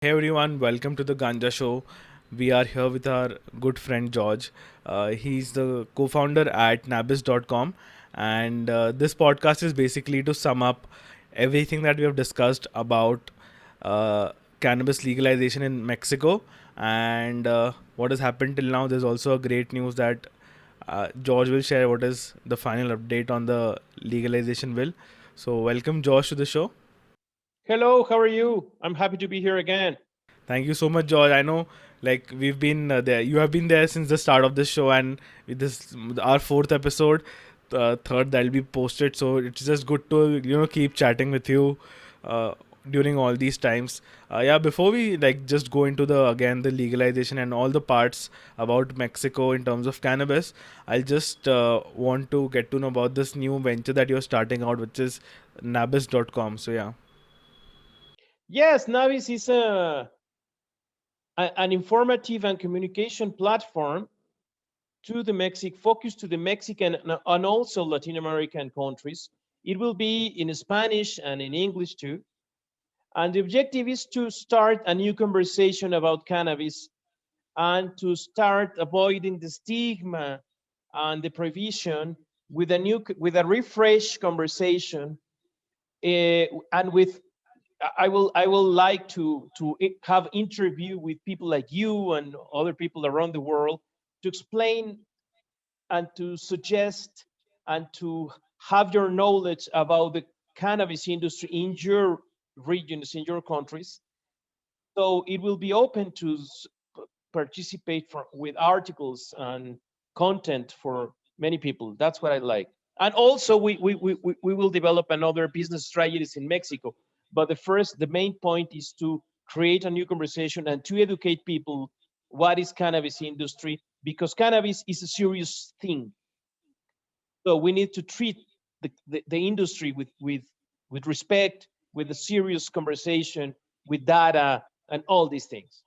Hey everyone, welcome to the Ganjha show. We are here with our good friend George. He's the co founder at Nabis.com, and this podcast is basically to sum up everything that we have discussed about uh, cannabis legalization in Mexico and what has happened till now. There's also a great news that George will share what is the final update on the legalization bill. So, welcome, George, to the show. Hello, how are you? I'm happy to be here again. Thank you so much, George. I know, like we've been there. You have been there since the start of this show, and with this our fourth episode, third that'll be posted. So it's just good to keep chatting with you uh, during all these times. Yeah, before we like just go into the legalization and all the parts about Mexico in terms of cannabis, I'll just want to get to know about this new venture that you're starting out, which is Nabis.com. So yeah. Yes, Navis is an informative and communication platform to the focused to the Mexican and also Latin American countries. It will be in Spanish and in English too. And the objective is to start a new conversation about cannabis and to start avoiding the stigma and the prohibition with a refreshed conversation and with I will like to have interview with people like you and other people around the world to explain and to suggest and to have your knowledge about the cannabis industry in your regions, in your countries. So it will be open to participate with articles and content for many people. That's what I like. And also, we will develop another business strategies in Mexico. But the main point is to create a new conversation and to educate people what is cannabis industry because cannabis is a serious thing. So we need to treat the industry with respect, with a serious conversation, with data, and all these things.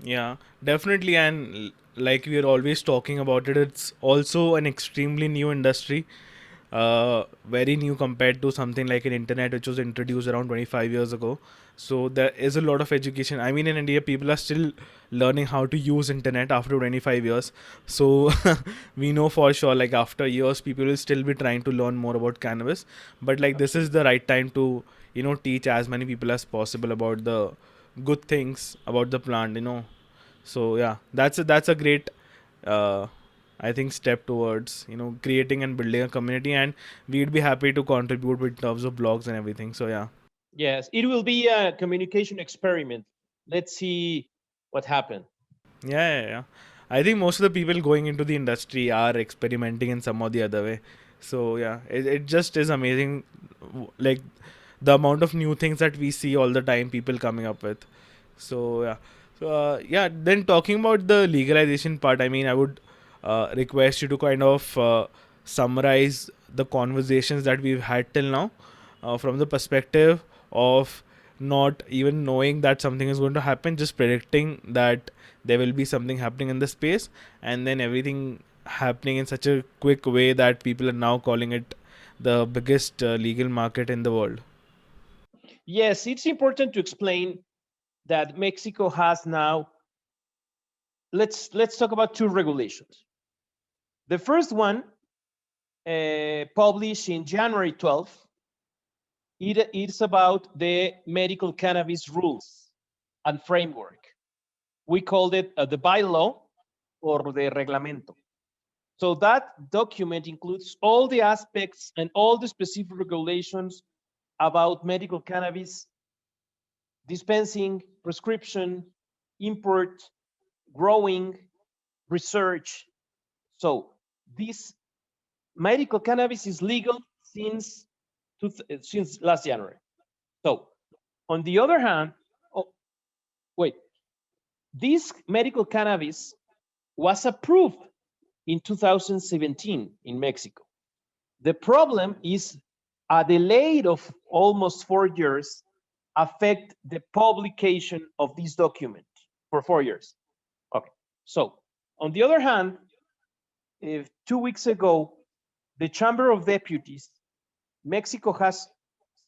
Yeah, definitely. And like we are always talking about it, it's also an extremely new industry. Very new compared to something like an internet, which was introduced around 25 years ago. So there is a lot of education. I mean, in India, people are still learning how to use internet after 25 years. So we know for sure, like after years, people will still be trying to learn more about cannabis. But like this is the Absolutely. right time to teach as many people as possible about the good things about the plant. So yeah, that's a great uh, I think step towards creating and building a community, and we'd be happy to contribute with terms of blogs and everything. So yeah. Yes, it will be a communication experiment. Let's see what happens. Yeah. I think most of the people going into the industry are experimenting in some or the other way. So yeah, it just is amazing, like the amount of new things that we see all the time, people coming up with. So yeah, yeah. Then talking about the legalization part, I mean, I would request you to kind of summarize the conversations that we've had till now, from the perspective of not even knowing that something is going to happen, just predicting that there will be something happening in the space, and then everything happening in such a quick way that people are now calling it the biggest legal market in the world. Yes, it's important to explain that Mexico has now. Let's talk about two regulations. The first one, published in January 12th, it's about the medical cannabis rules and framework. We called it the bylaw or the reglamento. So that document includes all the aspects and all the specific regulations about medical cannabis dispensing, prescription, import, growing, research. So this medical cannabis is legal since last January. So on the other hand, oh, wait, this medical cannabis was approved in 2017 in Mexico. The problem is a delay of almost 4 years affect the publication of this document for 4 years. Okay. So on the other hand, if 2 weeks ago, the Chamber of Deputies, Mexico has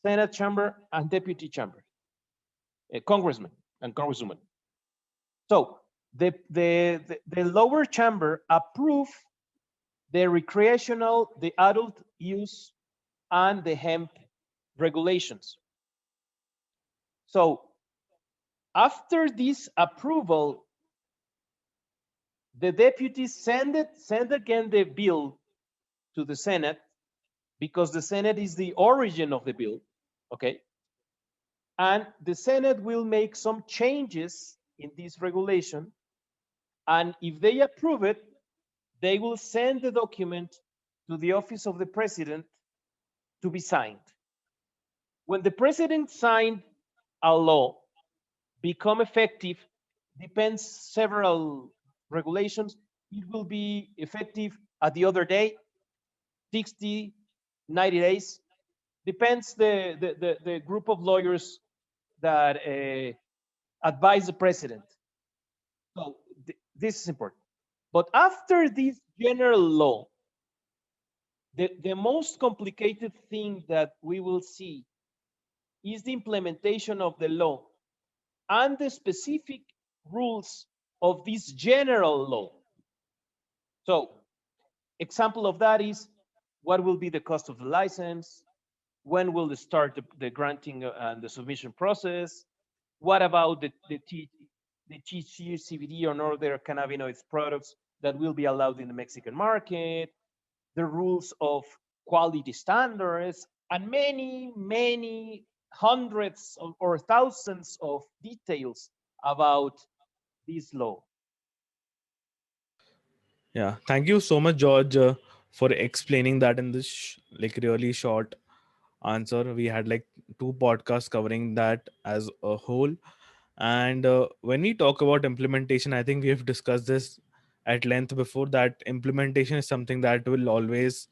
Senate chamber and deputy chamber, congressmen. and Congresswoman. So the lower chamber approved the recreational, the adult use, and the hemp regulations. So after this approval, the deputies send again the bill to the Senate because the Senate is the origin of the bill. Okay. And the Senate will make some changes in this regulation. And if they approve it, they will send the document to the office of the president to be signed. When the president signed a law become effective, depends several regulations. It will be effective at the other day, 60, 90 days. Depends the group of lawyers that advise the president. So this is important. But after this general law, the most complicated thing that we will see is the implementation of the law and the specific rules of this general law. So, example of that is what will be the cost of the license? When will it start the granting and the submission process? What about the THC, CBD, or other cannabinoid products that will be allowed in the Mexican market? The rules of quality standards, and many hundreds or thousands of details about this law. Yeah, thank you so much, George, for explaining that in this like really short answer. We had like two podcasts covering that as a whole. And when we talk about implementation, I think we have discussed this at length before, that implementation is something that will always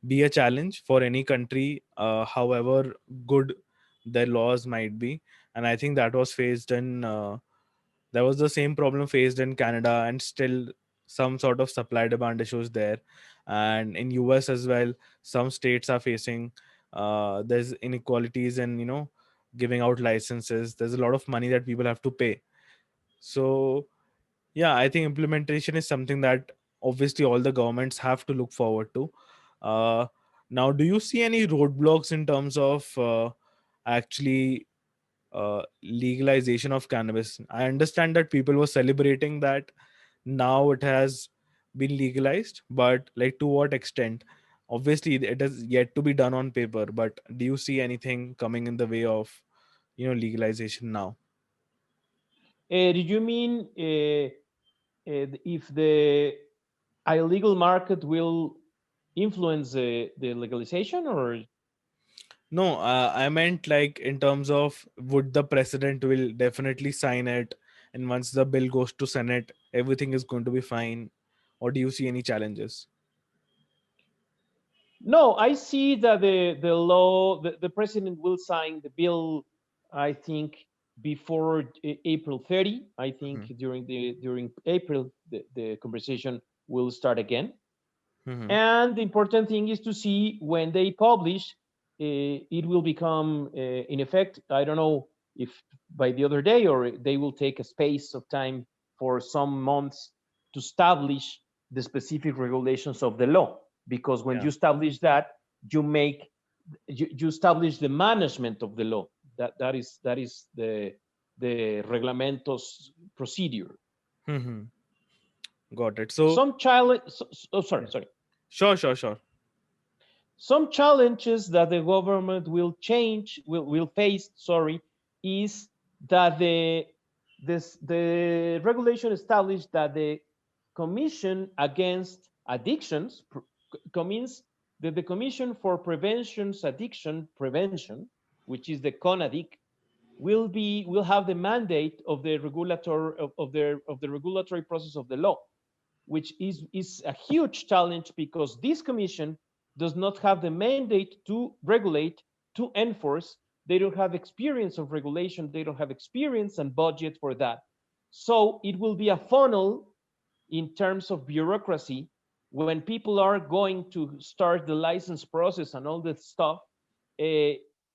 be a challenge for any country, however good their laws might be. And I think that was faced in there was the same problem faced in Canada, and still some sort of supply demand issues there. And in US as well, some states are facing there's inequalities in, giving out licenses. There's a lot of money that people have to pay. So yeah, I think implementation is something that obviously all the governments have to look forward to. uh, Now, do you see any roadblocks in terms of actually legalization of cannabis? I understand that people were celebrating that now it has been legalized, but like to what extent? Obviously, it is yet to be done on paper, but do you see anything coming in the way of legalization now? Do you mean if the illegal market will influence the legalization, or No, I meant like in terms of would the president will definitely sign it, and once the bill goes to Senate, everything is going to be fine, or do you see any challenges? no? I see that the law, the president will sign the bill. I think before April 30. I think Hmm. during April the conversation will start again. Hmm. And the important thing is to see when they publish, it will become in effect. I don't know if by the other day, or they will take a space of time for some months to establish the specific regulations of the law. Because when Yeah. you establish that, you make you establish the management of the law. That is the reglamentos procedure. Hmm. Got it. So Some challenge. Oh, sorry, yeah, sorry. sure, sure, sure. Some challenges that the government will face, sorry, is that the regulation established that the Commission Against Addictions means that the Commission for Prevention's Addiction Prevention, which is the CONADIC, will have the mandate of the regulator of the regulatory process of the law, which is a huge challenge because this commission does not have the mandate to regulate, to enforce. They don't have experience of regulation. They don't have experience and budget for that. So it will be a funnel in terms of bureaucracy when people are going to start the license process and all that stuff.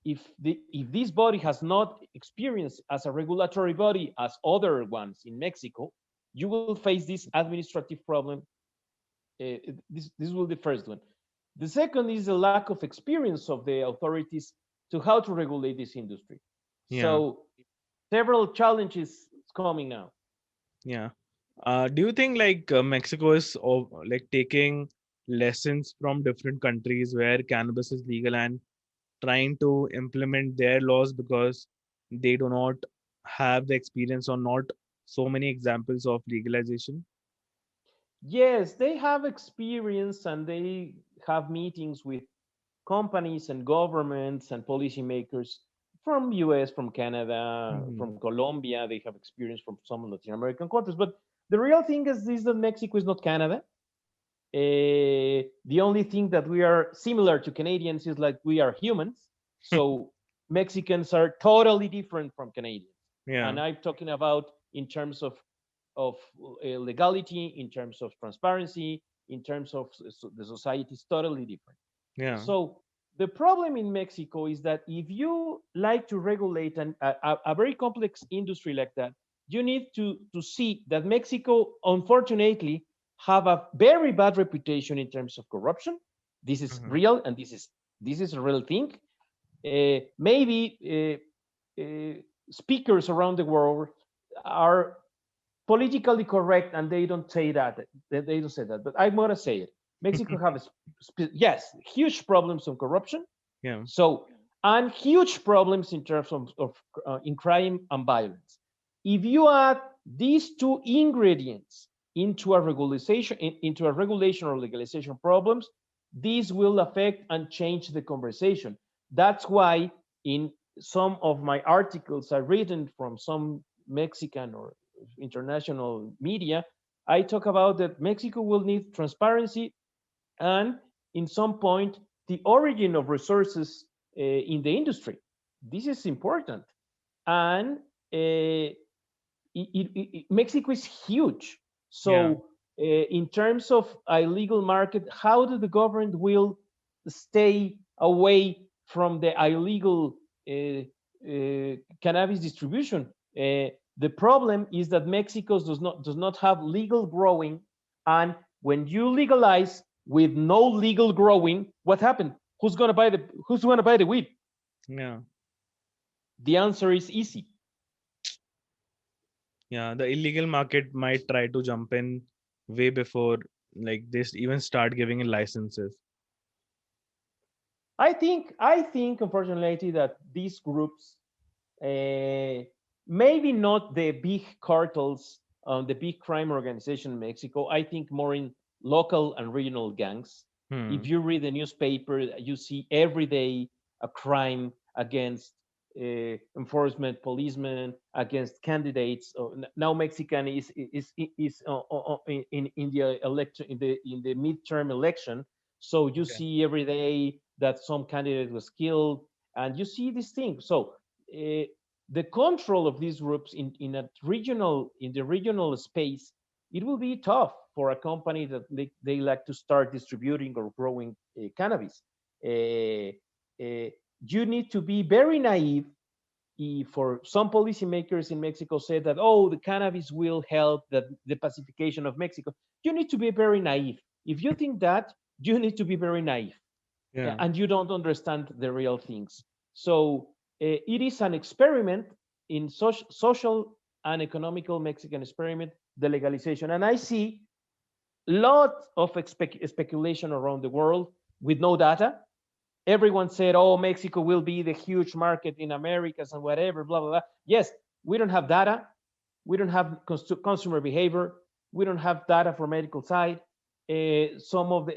if this body has not experience as a regulatory body as other ones in Mexico, you will face this administrative problem. This will be the first one. The second is the lack of experience of the authorities to how to regulate this industry. Yeah. So several challenges coming now. Yeah. Do you think like Mexico is like taking lessons from different countries where cannabis is legal and trying to implement their laws because they do not have the experience or not so many examples of legalization? Yes, they have experience and they have meetings with companies and governments and policymakers from US, from Canada, Hmm. from Colombia. They have experience from some Latin American countries. But the real thing is that Mexico is not Canada. The only thing that we are similar to Canadians is like we are humans. So Mexicans are totally different from Canadians. Yeah. And I'm talking about in terms of legality, in terms of transparency, in terms of the society is totally different. Yeah. So the problem in Mexico is that if you like to regulate a very complex industry like that, you need to see that Mexico, unfortunately, have a very bad reputation in terms of corruption. This is Hmm. real, and this is a real thing. Maybe speakers around the world are politically correct and they don't say that. They don't say that, but I'm gonna say it. Mexico have yes, huge problems on corruption. Yeah. So and huge problems in terms of in crime and violence. If you add these two ingredients into a regulation or legalization problems, these will affect and change the conversation. That's why in some of my articles I've written from some Mexican or international media, I talk about that Mexico will need transparency and, in some point, the origin of resources in the industry. This is important. And Mexico is huge. Yeah. So, in terms of a legal market, how do the government will stay away from the illegal cannabis distribution? The problem is that Mexico does not have legal growing, and when you legalize with no legal growing, what happened? Who's gonna buy the weed? Yeah. The answer is easy. Yeah. The illegal market might try to jump in way before like this even start giving licenses. I think unfortunately that these groups, uh, maybe not the big cartels, the big crime organization in Mexico. I think more in local and regional gangs. If Hmm. you read the newspaper, you see every day a crime against enforcement policemen, against candidates. Now Mexican is in the election, in the midterm election. So you Okay. see every day that some candidate was killed, and you see these things. So uh, the control of these groups in the regional space, it will be tough for a company that they like to start distributing or growing cannabis. Uh, uh, you need to be very naive. For some policymakers in Mexico said that, oh, the cannabis will help the pacification of Mexico. You need to be very naive. If you think that, you need to be very naive, Yeah. and you don't understand the real things. So it is an experiment in social and economical Mexican experiment, the legalization. And I see lots of speculation around the world with no data. Everyone said, oh, Mexico will be the huge market in Americas and whatever, blah, blah, blah. Yes, we don't have data. We don't have consumer behavior. We don't have data for medical side. Some of the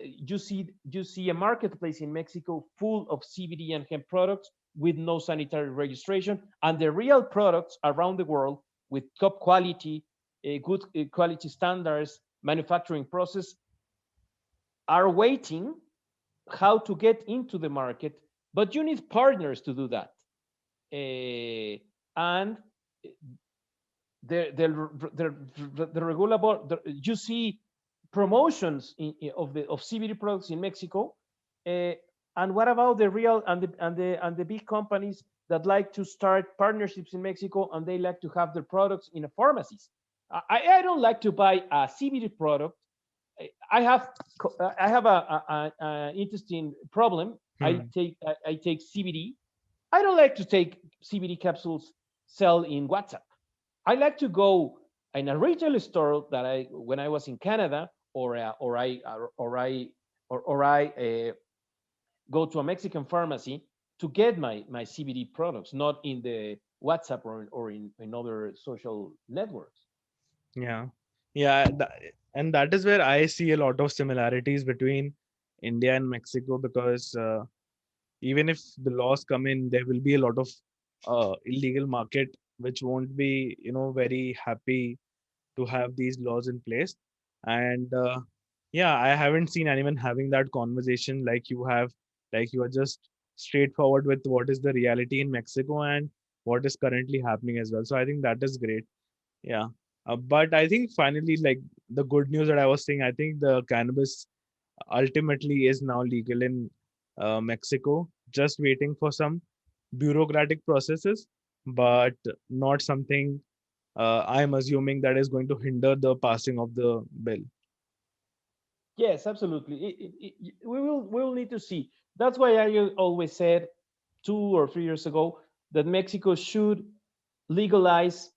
you see a marketplace in Mexico full of CBD and hemp products with no sanitary registration, and the real products around the world with top quality, good quality standards, manufacturing process are waiting how to get into the market, but you need partners to do that. And the regular you see promotions of CBD products in Mexico. And what about the real and the big companies that like to start partnerships in Mexico and they like to have their products in the pharmacies? I don't like to buy a CBD product. I have a interesting problem. Hmm. I take CBD. I don't like to take CBD capsules sell in WhatsApp. I like to go in a retail store that I when I was in Canada, or I go to a Mexican pharmacy to get my CBD products, not in the WhatsApp or in other social networks. Yeah. Yeah. And that is where I see a lot of similarities between India and Mexico because even if the laws come in, there will be a lot of illegal market which won't be, very happy to have these laws in place. And yeah, I haven't seen anyone having that conversation like you have. Like you are just straightforward with what is the reality in Mexico and what is currently happening as well. So I think that is great. Yeah. But I think finally, like the good news that I was saying, I think the cannabis ultimately is now legal in Mexico, just waiting for some bureaucratic processes, but not something I'm assuming that is going to hinder the passing of the bill. Yes, absolutely. We will need to see. That's why I always said 2 or 3 years ago that Mexico should legalize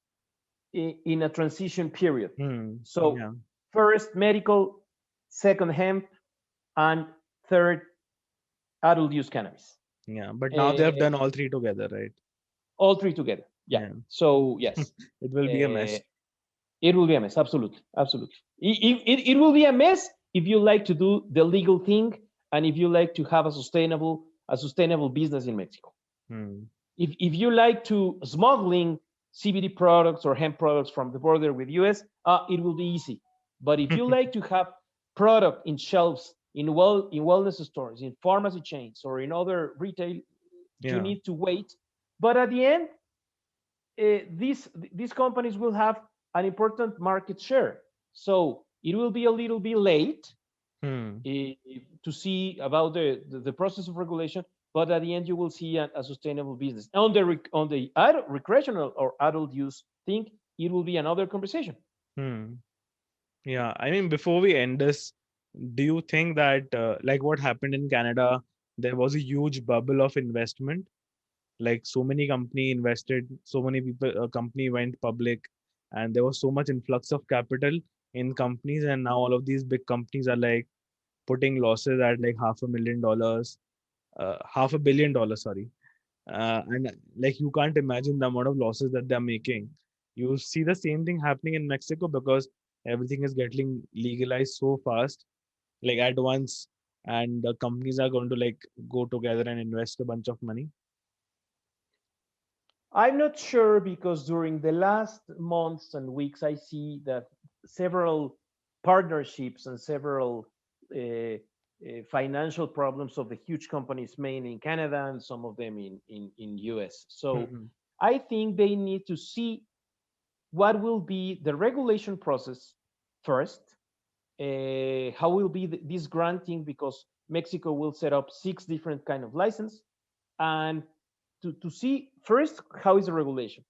in a transition period. Hmm. So Yeah. first medical, second hemp, and third adult use cannabis. Yeah. But now they have Uh, done all three together, right? all three together. Yeah. Yeah. So yes, It will be a uh, mess. it will be a mess. Absolutely, absolutely. It will be a mess if you like to do the legal thing and if you like to have a sustainable business in Mexico. Hmm. If you like to smuggling CBD products or hemp products from the border with US, it will be easy. But if you like to have product in shelves in wellness stores, in pharmacy chains, or in other retail, you Yeah. need to wait. But at the end, these companies will have an important market share. So it will be a little bit late Hmm. to see about the process of regulation, but at the end you will see a sustainable business. On the recreational or adult use thing, it will be another conversation. Hmm. Yeah. I mean, before we end this, do you think that, like what happened in Canada, there was a huge bubble of investment? Like so many company invested, so many people, company went public, and there was so much influx of capital in companies, and now all of these big companies are like putting losses at like $500,000, $500 million, sorry. And like you can't imagine the amount of losses that they're making. You see the same thing happening in Mexico because everything is getting legalized so fast, like at once, and the companies are going to like go together and invest a bunch of money. I'm not sure because during the last months and weeks, I see that several partnerships and several financial problems of the huge companies, mainly in Canada and some of them in US. So Hmm. I think they need to see what will be the regulation process first, how will be this granting, because Mexico will set up 6 different kind of license, and to see first how is the regulation.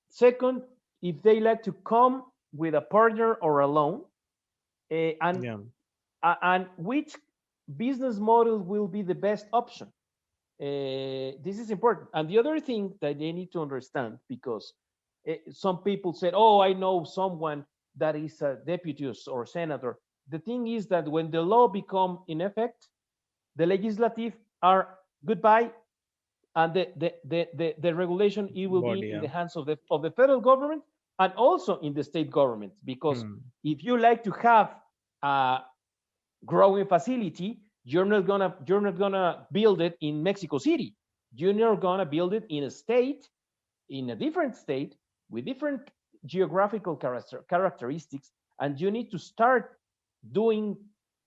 Second, if they like to come with a partner or alone, and Yeah. which business model will be the best option. This is important. And the other thing that they need to understand, because some people said, "Oh, I know someone that is a deputy or senator." The thing is that when the law become in effect, the legislative are goodbye, and the regulation, it will be Body. in Yeah. the hands of the federal government and also in the state government. Because Hmm. if you like to have a growing facility, you're not gonna build it in Mexico City. You're not gonna build it in a state, in a different state, with different geographical characteristics, and you need to start doing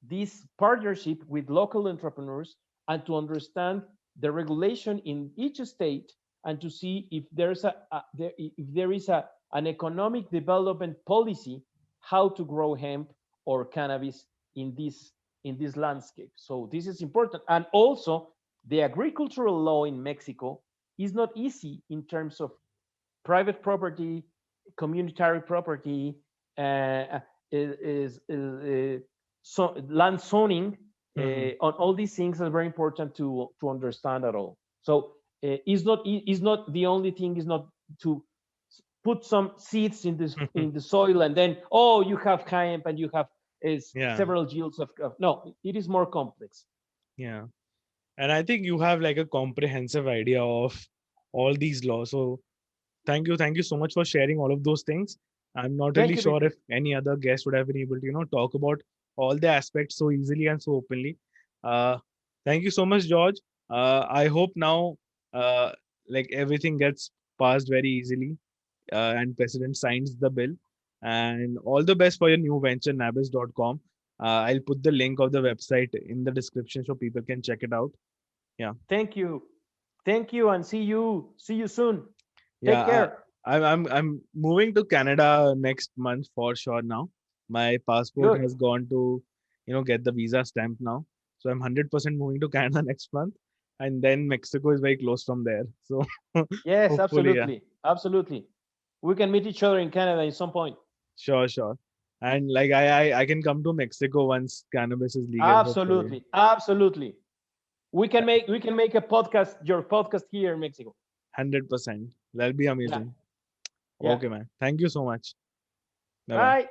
this partnership with local entrepreneurs and to understand the regulation in each state, and to see if there is an economic development policy, how to grow hemp or cannabis in in this landscape. So this is important. And also, the agricultural law in Mexico is not easy in terms of private property, communitary property, so land zoning. Mm-hmm. On all these things are very important to understand at all. So is not the only thing is not to put some seeds in the soil and then oh you have hemp and you have Yeah. several yields of no, it is more complex. Yeah. And I think you have like a comprehensive idea of all these laws. So thank you so much for sharing all of those things. I'm not Thank really you, sure Victor. if any other guest would have been able to, talk about all the aspects so easily and so openly. Uh, Thank you so much, George. I hope now, like everything gets passed very easily, and President signs the bill. And all the best for your new venture, nabis.com. I'll put the link of the website in the description so people can check it out. Yeah. Thank you. Thank you and see you soon. Yeah, Take care. I'm moving to Canada next month for sure now. My passport Good. has gone to, get the visa stamp now. So I'm 100% moving to Canada next month, and then Mexico is very close from there. So Yes, hopefully, yeah, absolutely. Absolutely. We can meet each other in Canada in some point. sure, sure. And like I can come to Mexico once cannabis is legal. Hopefully, Absolutely. Absolutely. We can make a podcast, your podcast here in Mexico. 100%. That'll be Yeah. amazing. Yeah. Okay, man. Thank you so much. Bye bye. Bye.